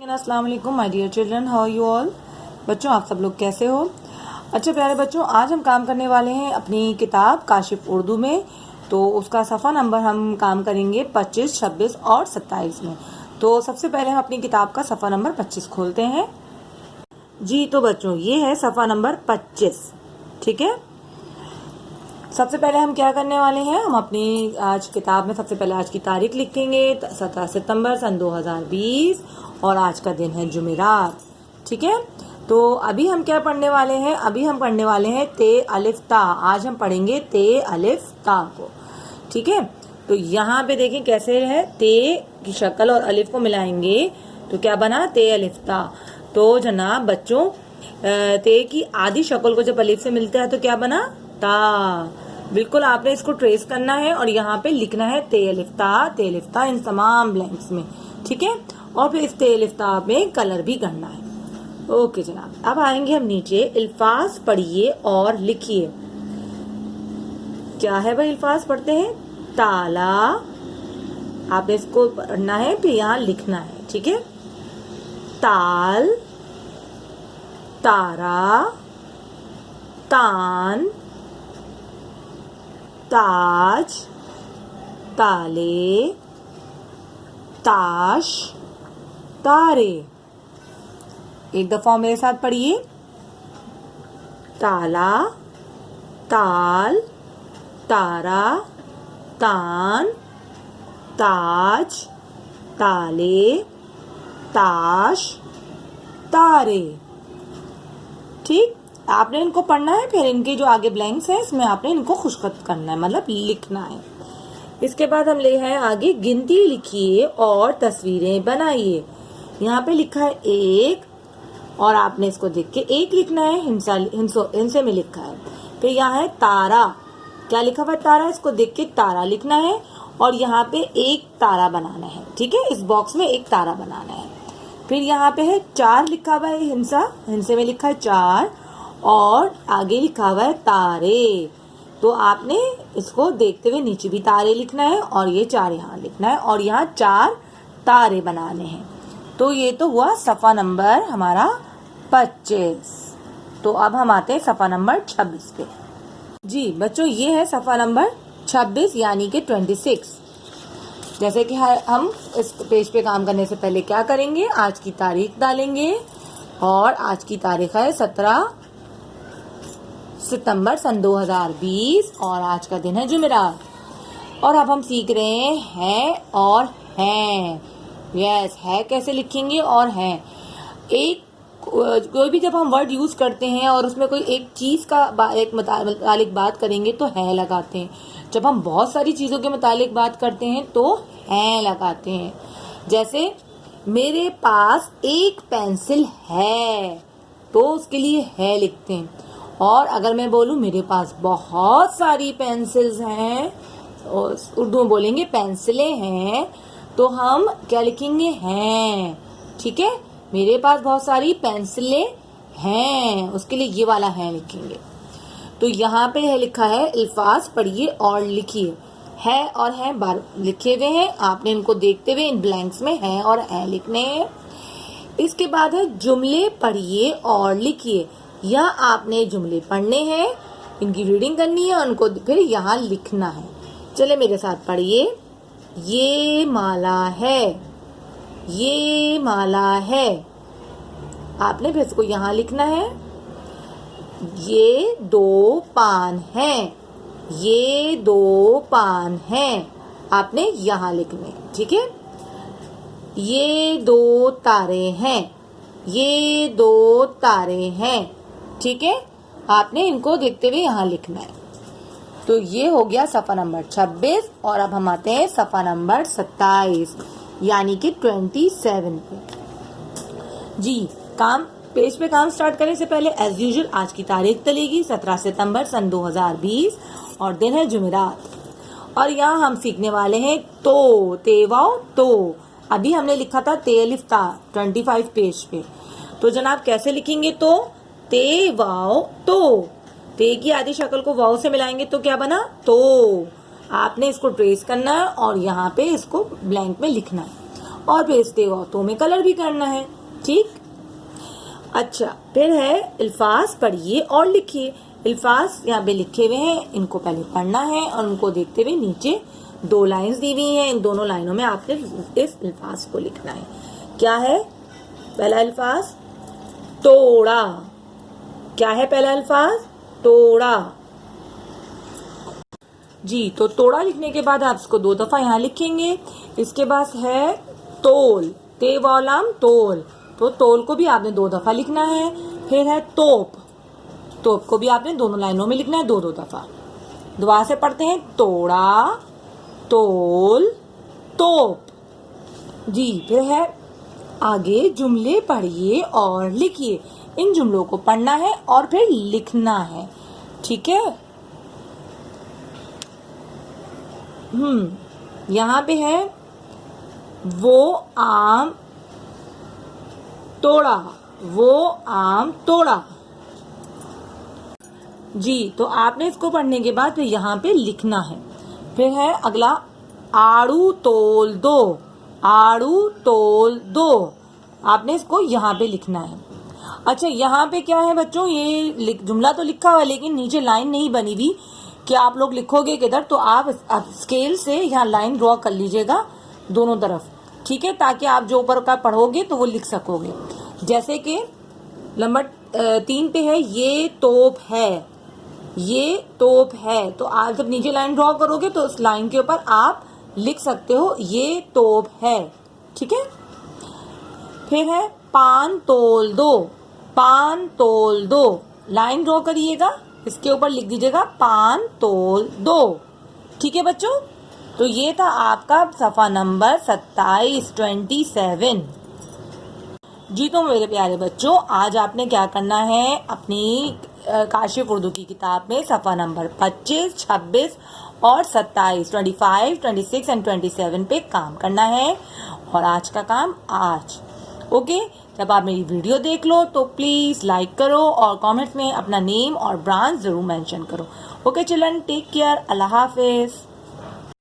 अस्सलाम वालेकुम my dear children, how you all. बच्चों आप सब लोग कैसे हो। अच्छा प्यारे बच्चों, आज हम काम करने वाले हैं अपनी किताब काशिफ उर्दू में। तो उसका सफ़ा नंबर हम काम करेंगे 25, 26 और 27 में। तो सबसे पहले हम अपनी किताब का सफ़ा नंबर 25 खोलते हैं। जी तो बच्चों ये है सफ़ा नंबर 25, ठीक है। सबसे पहले हम क्या करने वाले हैं, हम अपनी आज किताब में सबसे पहले आज की तारीख लिखेंगे 17 सितंबर सन 2020 और आज का दिन है जुमेरात, ठीक है। तो अभी हम क्या पढ़ने वाले हैं, अभी हम पढ़ने वाले हैं ते अलिफ ता। आज हम पढ़ेंगे ते अलिफ ता को, ठीक है। तो यहाँ पे देखें कैसे है, ते की शक्ल और अलिफ को मिलाएंगे तो क्या बना, ते अलिफ ता। तो जनाब बच्चों ते की आधी शक्ल को जब अलिफ से मिलता है तो क्या बना, ता। बिल्कुल आपने इसको ट्रेस करना है और यहाँ पे लिखना है ते अलिफ ता इन तमाम ब्लैंक्स में, ठीक है। और फिर इस ते अलिफ ता में कलर भी करना है। ओके जनाब, अब आएंगे हम नीचे। अल्फाज पढ़िए और लिखिए। क्या है भाई, अल्फाज पढ़ते हैं। ताला, आपने इसको पढ़ना है फिर यहाँ लिखना है, ठीक है। ताल, तारा, तान, ताज, ताले, ताश, तारे। एक दफा मेरे साथ पढ़िए। ताला, ताल, तारा, तान, ताज, ताले, ताश, तारे। ठीक, आपने इनको पढ़ना है, फिर इनके जो आगे ब्लैंक्स हैं इसमें आपने इनको खुशखत करना है, मतलब लिखना है। इसके बाद हम ले हैं आगे, गिनती लिखिए और तस्वीरें बनाइए। यहाँ पे लिखा है एक और आपने इसको देख के एक लिखना है, हिंसे में लिखा है। फिर यहाँ है तारा, क्या लिखा हुआ है तारा, इसको देख के तारा लिखना है और यहाँ पे एक तारा बनाना है, ठीक है। इस बॉक्स में एक तारा बनाना है। फिर यहाँ पे है चार लिखा हुआ है, हिंसे में लिखा है चार और आगे लिखा हुआ है तारे। तो आपने इसको देखते हुए नीचे भी तारे लिखना है और ये चार यहाँ लिखना है और यहाँ चार तारे बनाने हैं। तो ये तो हुआ सफ़ा नंबर हमारा 25। तो अब हम आते हैं सफ़ा नंबर 26 पे। जी बच्चों ये है सफ़ा नंबर 26 यानी कि 26। जैसे कि हम इस पेज पे काम करने से पहले क्या करेंगे, आज की तारीख डालेंगे और आज की तारीख है 17 सितंबर सन 2020 और आज का दिन है जुमेरात। और अब हम सीख रहे हैं और हैं। यस, है कैसे लिखेंगे और हैं। एक कोई भी जब हम वर्ड यूज करते हैं और उसमें कोई एक चीज का एक मुतालिक बात करेंगे तो है लगाते हैं। जब हम बहुत सारी चीजों के मुतालिक बात करते हैं तो है लगाते हैं। जैसे मेरे पास एक पेंसिल है तो उसके लिए है लिखते हैं। और अगर मैं बोलूं मेरे पास बहुत सारी पेंसिल्स हैं, और उर्दू में बोलेंगे पेंसिलें हैं, तो हम क्या लिखेंगे, हैं, ठीक है। मेरे पास बहुत सारी पेंसिलें हैं, उसके लिए ये वाला है लिखेंगे। तो यहाँ पे है लिखा है अल्फाज पढ़िए और लिखिए। है और है बार लिखे हुए हैं, आपने इनको देखते हुए इन ब्लैंक्स में है और है लिखने हैं। इसके बाद है जुमले पढ़िए और लिखिए। या आपने जुमले पढ़ने हैं, इनकी रीडिंग करनी है और उनको फिर यहाँ लिखना है। चले मेरे साथ पढ़िए। ये माला है, ये माला है, आपने फिर इसको यहाँ लिखना है। ये दो पान हैं, ये दो पान हैं, आपने यहाँ लिखने, ठीक है। ये दो तारे हैं, ये दो तारे हैं, ठीक है। आपने इनको देखते हुए यहाँ लिखना है। तो ये हो गया सफ़ा नंबर 26 और अब हम आते हैं सफ़ा नंबर 27 यानी कि 27 पे। जी पेज पे काम स्टार्ट करने से पहले एज यूजुअल आज की तारीख तलेगी 17 सितंबर सन 2020 और दिन है जुमेरात। और यहाँ हम सीखने वाले हैं तो, तेवाओ तो। अभी हमने लिखा था ते अलिफ ता 25 पेज पे। तो जनाब कैसे लिखेंगे, तो ते वाओ तो। ते की आधी शक्ल को वाओ से मिलाएंगे तो क्या बना, तो। आपने इसको ट्रेस करना है और यहाँ पे इसको ब्लैंक में लिखना है। और फिर इस्तेगौतों में कलर भी करना है। ठीक, अच्छा, फिर है अल्फाज पढ़िए और लिखिए। अल्फाज यहाँ पे लिखे हुए हैं, इनको पहले पढ़ना है और उनको देखते हुए नीचे 2 लाइंस दी हुई हैं, इन दोनों लाइनों में आपने इस अल्फाज को लिखना है। क्या है पहला अल्फाज? तोड़ा। क्या है पहला अल्फाज? तोड़ा। जी, तो तोड़ा लिखने के बाद आप इसको 2 दफा यहाँ लिखेंगे। इसके बाद है तोल, ते वालाम तोल, तो तोल को भी आपने 2 दफा लिखना है। फिर है तोप, तोप को भी आपने दोनों लाइनों में लिखना है 2-2 दफा। दोबारा से पढ़ते हैं, तोड़ा, तोल, तोप। जी, फिर है आगे जुमले पढ़िए और लिखिए। इन जुमलों को पढ़ना है और फिर लिखना है। ठीक है, यहाँ पे है वो आम तोड़ा, वो आम तोड़ा। जी, तो आपने इसको पढ़ने के बाद फिर यहाँ पे लिखना है। फिर है अगला, आड़ू तोल दो, आड़ू तोल दो। आपने इसको यहाँ पे लिखना है। अच्छा, यहाँ पे क्या है बच्चों, ये जुमला तो लिखा हुआ है लेकिन नीचे लाइन नहीं बनी हुई कि आप लोग लिखोगे किधर, तो आप स्केल से यहाँ लाइन ड्रॉ कर लीजिएगा दोनों तरफ। ठीक है, ताकि आप जो ऊपर का पढ़ोगे तो वो लिख सकोगे। जैसे कि नंबर 3 पे है, ये तोप है, ये तोप है, तो आप जब नीचे लाइन ड्रॉ करोगे तो उस लाइन के ऊपर आप लिख सकते हो ये तोप है। ठीक है, फिर है पान तोल दो, पान तोल दो। लाइन ड्रॉ करिएगा, इसके ऊपर लिख दीजिएगा पान तोल दो। ठीक है बच्चों, तो ये था आपका सफा नंबर 27। जी, तो मेरे प्यारे बच्चों, आज आपने क्या करना है, अपनी काशिफ उर्दू की किताब में सफा नंबर 25, 26 और 27, 25, 26 एंड 27 पे काम करना है। और आज का काम आज। ओके, जब आप मेरी वीडियो देख लो तो प्लीज लाइक करो और कमेंट्स में अपना नेम और ब्रांच जरूर मेंशन करो। ओके चिल्ड्रन, टेक केयर, अल्लाह हाफिज।